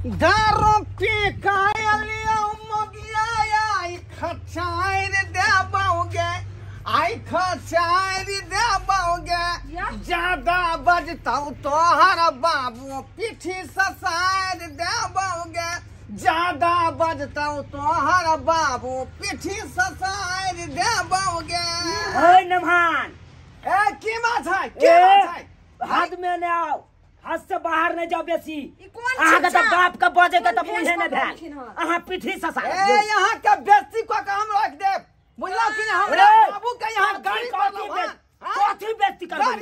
दारू पी कायलिया मोगिया आई खचाइर देबोगे आई खचाइर देबोगे ज्यादा बजता तोहर बाबू पीठी ससाइर देबोगे ज्यादा बजता तोहर बाबू पीठी ससाइर देबोगे। ओए नमहान ए की बात है की बात है हाथ में न आओ हाथ से बाहर न जाओ बेसी अहाँ के तो बाप का बजे के तो मुझे न भेल अहाँ पीठी ससा ए यहाँ के बेइज्जती को काम रख दे बुझला कि हमरा बाबू के यहाँ गाड़ी कथी बेइज्जती करबै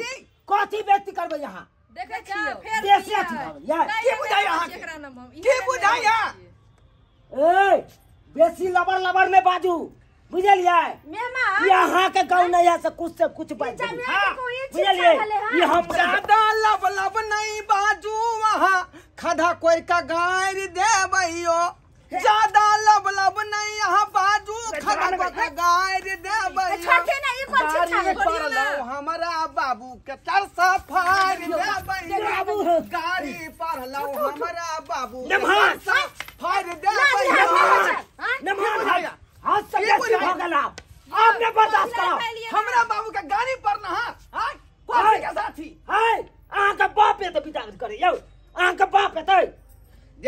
कथी बेइज्जती करबै यहाँ देखे छियो फेर देसी अथी यार की बुझाय यहाँ की बुझाय ए बेसी लबर लबर में बाजू बुझलिए यहाँ के गाँव नहीं है से कुछ बात बुझलिए ये हम ज्यादा लब लब नहीं बाजू वहाँ खधा कोई का गाड़ी देबैयो ज्यादा लब लब नहीं यहाँ बाजू खधा कोई का गाड़ी देबैयो हमारा बाबू के तरसा फाड़ देबैयो गाड़ी पर लो हमारा बाबू फाड़ देबैयो हाथ से कैसे हो गया आपने बर्दाश्त करो हमरा बाबू के गाड़ी पर ना हां कोई के साथी है आहा के बाप है तो बिदा करे यौ आहा के बाप है तो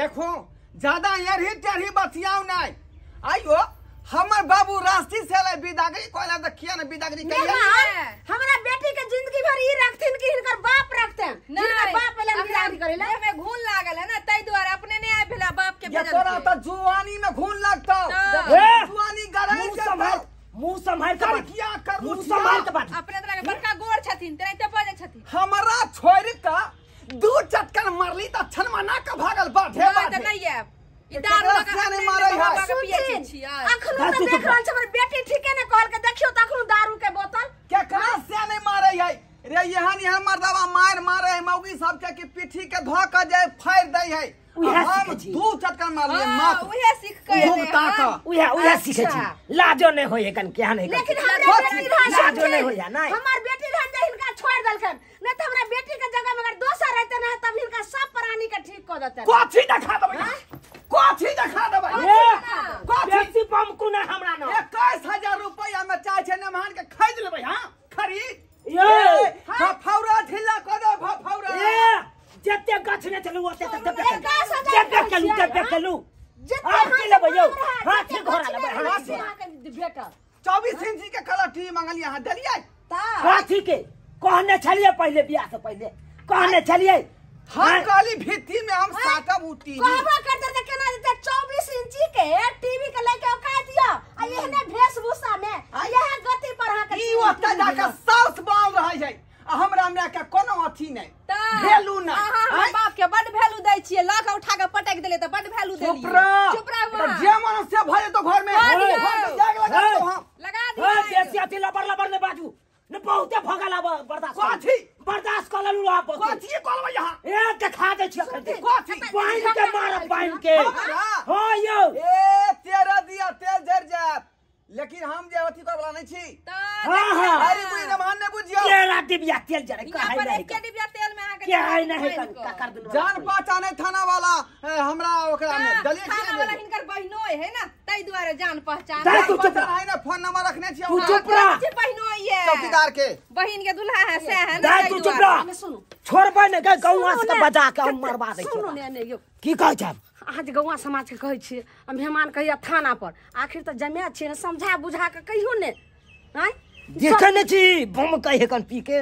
देखो ज्यादा यही टेढ़ी बतियाओ नहीं आइयो हमर बाबू रास्ती से ले बिदागरी कोला त किया न बिदागरी कहिया हमरा बेटी के जिंदगी भर ई रखथिन कि इनकर बाप रखते इनकर बाप ले बिदागरी करेला में घून लागल है ना तई द्वारा अपने ने आइ भेला बाप के भजन तोरा त जुवानी में घून लगतो जुवानी गराई के मुंह संभाल के बात किया कर मुंह संभाल के बात अपने तरह के बड़का गोर छथिन तेरे ते बजे छथिन हमरा छोड़ का दू चटकन मारली त छनमा ना के भागल बाढ़े बाढ़े नहीं है ई दारू लगा ने मारै है पिए छियै अखनो त देख रहल छ हमर बेटी ठीके ने कहल के देखियो त अखनो दारू के बोतल के कहां से ने मारै है रे यहाँ मर्दवा मार मारे है मौगी सब के पीठी के धो के जे फाड़ दे है हम दू चटकन मारलिए माथ उहे सीख के उहे सीखे छी लाजो नहीं होय कन क्या नहीं लेकिन हमरा बेटी लाजो नहीं होय नहीं हमर बेटी रहन जे हिनका छोड़ देलकन नहीं त हमरा बेटी के जगह में अगर दोसर रहते न तब हिनका सब प्राणी के ठीक क देते कोठी देखा देबै बेसी बम कुना हमरा न 21000 रुपया में चाहे छै नमहान के खरीद लेबै हां खरीद ये फौरा ढिला क दे फौरा जते गछ ने चलू ओते तक जते कलू जते लेबै यौ हाथी घोड़ा लेबै हाथी बेटा 24 इंच के कलर टीवी मांगलिए हां दलिए हाथी के कहने छलिए पहले बियाह से पहले कहने छलिए हम काली भित्ती में हम साटब उठी कहबा करते त केना देते 24 इंची के टीवी के लेके औकात दिया आ एहने वेशभूषा में यह गति पर हां के ई ओते जाके साउथ बाल रहै छै हमरा में के कोनो अथी नै वैल्यू नै हां बाप के बड वैल्यू दै छियै लाख उठा के पटक देले त बड वैल्यू देली चुप रह जे मन से भले तो घर में जाग लगा दो हम लगा दी बेसी अथी लबर लबर ने बाजू ने बहुते भगला बर्दाश्त कर लेलु आप कोठी कहबै यहां ए देखा दे छियै कोठी पाइन के मार पाइन के हां यौ ए तेरा दिया तेल जर जात लेकिन हम जे अथी कर वाला नहीं छी हां अरे कोई नमान ने बुझियो तेरा डिबिया तेल जरे यहाँ पर एक डिबिया तेल में आके क्या है नहीं का कर दूं जान पहचाने थाना वाला हमरा ओकरा में दलिए थाना वाला हिनकर बहिनोई है ना तई द्वारा जान पहचान तू चुप रह है ना फोन नंबर रखने छी तू चुप रह बहिनोई है चौकीदार के बहिन के दूल्हा है से है ना तू चुप रह छोड़बै ने गौवा से बजा के हम मरवा दे सुनो ने यो की कहै छै आज गौवा समाज के कहै छी मेहमान कहिया थाना पर आखिर त जमे छी ने समझा बुझा के कहियो ने हैं देखे ने छी बम कहे कन पी के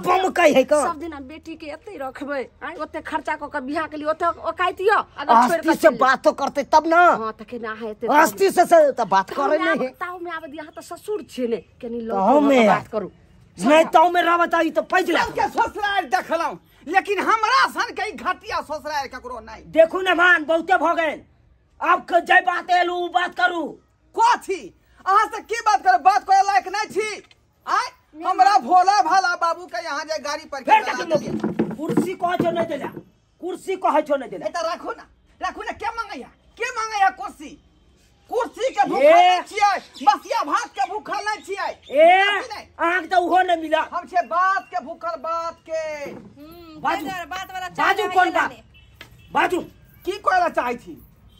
बम कहे कन सब दिन बेटी के एते रखबै हैं ओते खर्चा क के बियाह के लिए ओते ओकाइतियो अगर छोड़ के से बात तो करते तब ना हां त केना है एते अस्ती से त बात करे नहीं है ताऊ में आबे यहाँ त ससुर छी ने केनी लोग बात करू नहीं ताऊ में रहबत ई तो पैजला के ससुराल देखलौ लेकिन हमरा सन के घटिया ससुराल ककरो नहीं देखू ने मान बहुते भ गेल अब जय बात एलू बात करू कोठी अहाँ से की बात करे लायक नहीं छी आय हमरा भोला भाला बाबू के यहाँ जे गाड़ी पर कुर्सी कह छो नहीं देला कुर्सी कह छो नहीं देला ए त राखू ना के मांगैया कुर्सी के भूखल नहीं छियै बसिया भात के भूखल नहीं छियै ए आंख तो उहो नहीं मिला हम छे बात के भूखल बात के बात वाला बाजू कौन बात बाजू की कहला चाहे छी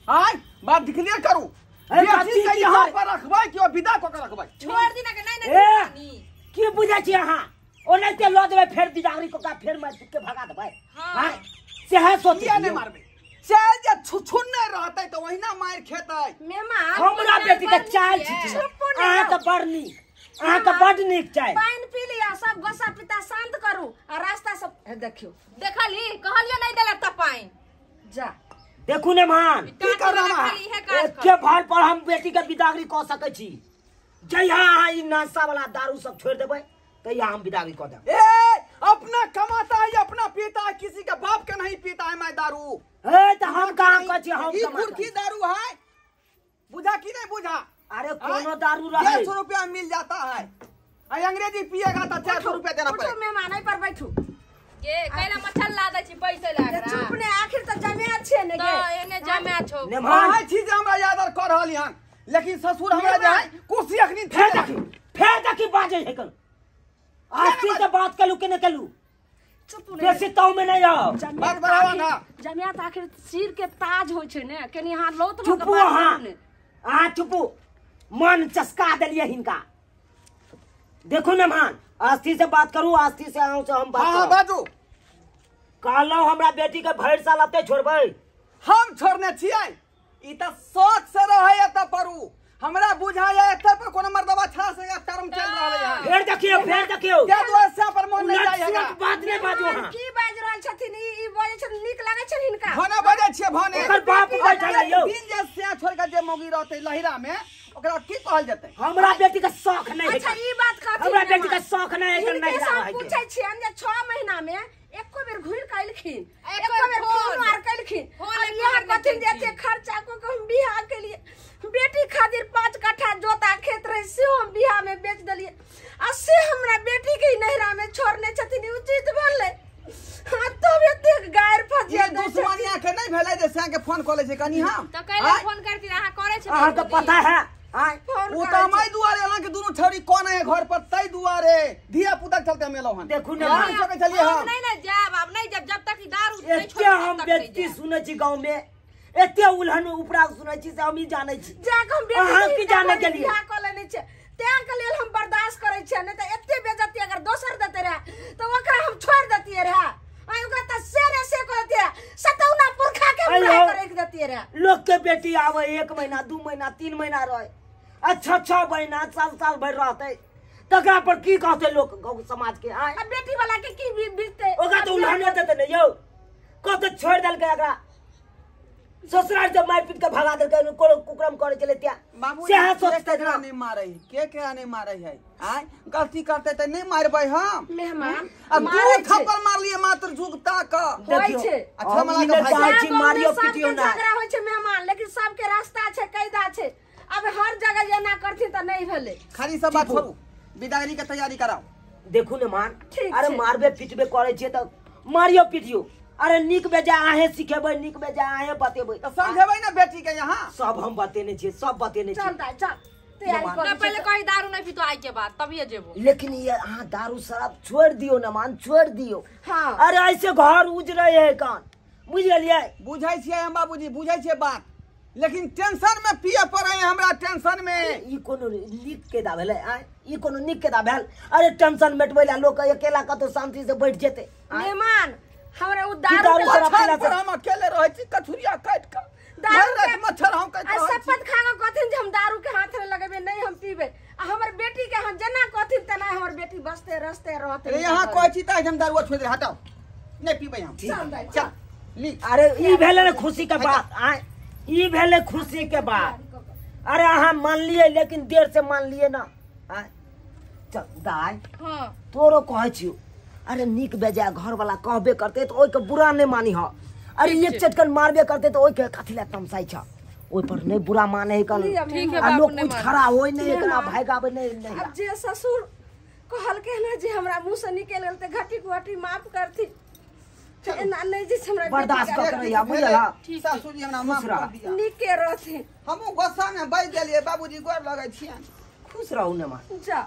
आय बात क्लियर करू अरे बेटी के यहाँ पर रखबै कि विदा क के रखबै छोड़ दी ना के नहीं की बुझै छी अहाँ ओनाहिते लऽ देबै फेर बिदागरी को का फेर मार के भगा देबै हां सेहे सोचिए नहीं मारबै से जे छुछुन्ने रहतै त ओहिना मार खेतै मेहमान हमरा बेटी के चाय छी अहाँ त बड़ नीक अहाँ के बड़ नीक चाय पानी पी लिया सब गोसा पिता शांत करू आ रास्ता सब देखियो देखली कहलियो नहीं देला त पानी जा देखू ने मान की करना के भर पर हम बेटी के बिदागरी क सकै छी जहिया अहाँ ई नशा वाला दारू सब छोड़ देबै तहिया हम बिदागरी क देब ए अपना कमाता है अपना पीता है किसी के बाप का नहीं पीता है मैं दारू ए त हम कहां कहै छी हम ई गुरकी दारू है बुझा कि नहीं बुझा अरे कोनो दारू रहे 150 रुपया मिल जाता है आई अंग्रेजी पिएगा तो 400 रुपया देना पड़ेगा मेहमान पर बैठू के कैला मच्छर ला दै छी पैसे लाग रहा चुप ने आखिर त जमे छै ने के एने जमे छौ नेमान चीज हमरा याद कर रहली हन लेकिन ससुर हमरा जे है कुर्सी अखनी फेर देखी बाजे है कल आखिर के बात कलू के न कलू चुप ने बेसी ताऊ में नहीं आओ बात बढ़ावा ना जमिया त आखिर सिर के ताज होय छै ने कनी हां लौत चुप हां चुप मन चस्का देलिए हिनका देखो न मान आस्ती से बात करू आस्ती से आऊं से हम बात हां बाजू कहलो हमरा बेटी के भैर साल अते छोड़बै हम छोड़ने छियै ई त शौक से रहै त परू हमरा बुझाया एते पर कोनो मर्दवा छा से कर्म चल रहलै है फेर देखियो क्या दोस्त पर मन नहीं जाएगा बात नहीं बाजू हां की बाज रहल छथिन ई बाजे छ नीक लागे छ हिनका भने बजे छियै भने ओकर बाप बैठल है यौ दिन जे से छोड़ के जे मोगी रहतै लहिरा में ओकरा की कहल जेतै हमरा बेटी के शौक नहीं है अच्छा ई बात कहथिन हमरा बेटी के शौक नहीं है कि नहीं हम पूछै छियन जे 6 महीना में एको बेर घुर कइलखिन एको बेर फोन मार कइलखिन और यहां कथिन जे खर्चा को हम बियाह के लिए बेटी खातिर 5 कट्ठा जोता खेत रहे से हम बियाह में बेच दलिए आ से हमरा बेटी के नहरा में छोड़ने छथिन उचित भले हां तो एते गायर फजिया ये दुश्मनिया के नहीं भेलै जे से के फोन कॉले छै कनी हां तो कैला फोन करती रहा करे छै अहाँ के पता है ओ त माई दुआरे अहाँ के दोनों छौरी कोन है घर पर तई दुआरे धिया पुता चलते मेलो हन देखू ने मान सके चलिए हम नहीं ना जाब अब नहीं जब तक ई दारू नहीं एते हम बेटी सुनै छी गांव में एते उलहन उपरा सुनै छी से हम ई जानै छी जाक हम बेटी अहाँ की जाने के लिए बियाह क लेने छै त्या के लेल हम बर्दाश्त करै छियै नहीं त एते बेइज्जती अगर दोसर देते रहे तो ओकरा हम छोड़ देतिए रहे आई ओकरा त सेरे से कहते सतौना पुरखा के बुरा करे देतिए रहे लोग के बेटी आवे 1 महीना 2 महीना 3 महीना रहे अच्छा महीना साल भर रहते तकरा पर की कहते लोग गांव समाज के आय बेटी वाला के की बीतते ओकरा तो उल्हाने देते न यौ कहते छोड़ देल के एकरा ससुराल से मार पीट के भगा देल के कोनो कुकरम करे चले त्या बाबू से हां सोचते ना नहीं मारै के नहीं मारै है आय गलती करते त नहीं मारबै हम मेहमान अब दू थप्पड़ मार लिए मात्र झुकता क देखियो अच्छा मला के भाई मारियो पिटियो ना झगड़ा होय छै मेहमान लेकिन सबके रास्ता छै कायदा छै अब हर जगह जे ना करथिन त नहीं भेले खाली सब बात छोड़ू बिदागरी के तैयारी कराओ देखू ने मान अरे मारबे पिटबे करे छिए त मारियो पिटियो अरे निक बेजा आहे सिखेबै निक बेजा आहे बतेबै त समझेबै ना बेटी के यहां सब हम बतेने छिए सब बतेने छिए चल तैयारी कर पहले कहीं दारू नहीं पीतो आई के बाद तभी जेबो लेकिन ये अहाँ दारू शराब छोड़ दियो ना मान छोड़ दियो हां अरे ऐसे घर उजरे है कान बुझलिए बुझै छियै हम बाबूजी बुझै छियै बात लेकिन टेंशन में पिए पड़े हमरा टेंशन में ई कोनो नीक के दा भेलै आ ई कोनो नीक के दा भेल अरे टेंशन मेटबैला लोग अकेला कतो शांति से बैठ जेते मेहमान हमरा उ दारू दारू पर हम अकेले रहै छी कथुरिया काट के दारू के मच्छर हम काट रहै छी शपथ खा के कथिन जे हम दारू के हाथ में लगेबे नहीं हम पीबे आ हमर बेटी के हम जना कथिन तना हमर बेटी बसते रस्ते रहते रे यहां कोइ छी त हम दारू छोड़ दे हटाओ नहीं पीबे हम चल ली अरे ई भेले ना खुशी के बात आ ई भेले खुशी के बात अरे अहाँ मान लिए लेकिन देर से मान लिए ना आ चल दाई हां तोरो कहै छियो अरे निक बेजा घर वाला कहबे करते तो ओइ के बुरा नहीं मानी ह अरे एक चटकन मारबे करते तो ओइ के कथिला तमसाई छ ओइ पर नहीं बुरा माने है कल ठीक है लोग कुछ खरा होई नहीं एकरा भागाबे नहीं अब जे ससुर कहल के ना जे हमरा मुंह से निकल गेल त घटी कुटी माफ करथि एना नहीं जे हमरा बर्दाश्त कर रहिया बुझला सासू जी हमरा माफ कर दिया निके रहथि हमहु गुस्सा में बैठ गेलिए बाबूजी गोर लगै छियन खुश रहू ने मां जा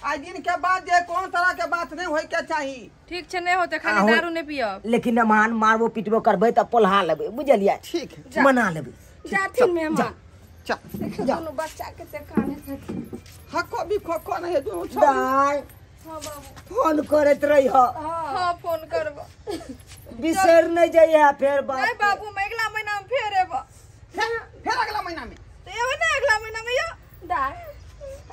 आज दिन के बाद जे कौन तरह के बात नहीं होय के चाहिए। ठीक छे नहीं होते खाली दारू नहीं पियब। लेकिन मेहमान मारबो पिटबो करबै त पोल्हा लेबै बुझलियै। ठीक है मना लेबै। जाथिन मेहमान चल दोनों बच्चा के ते काने छथिन। हको भी खोखो नहीं दोनों छोड़। दाई हां बाबू फोन करत रही हो। हां फोन करबो। बिसर नहीं जाइए फिर बात। नहीं बाबू मैं अगला महीना में फिर एबो। फिर अगला महीना में तो एबे ना अगला महीना में यो दाई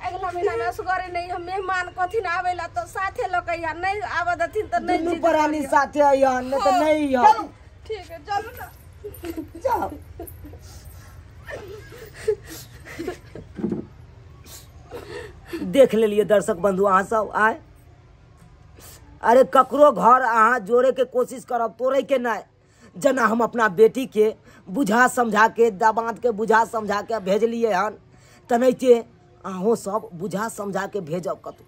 अगला महीना में असगरे नहीं हम मेहमान कथिन आवेला तो साथे लकैया नहीं आवा दथिन तो नहीं दुनू प्राणी साथे आया न त नहीं हो। ठीक है चलो ना। जाओ। देख लेलिए दर्शक बंधु अहाँ सब आए। अरे ककरो घर अहाँ जोड़े के कोशिश करब तोड़े के नहीं। जना हम अपना बेटी के बुझा समझा के दामाद के बुझा समझा के भेजलिए हन तनैते अहों सब बुझा समझा के भेजब कतौ।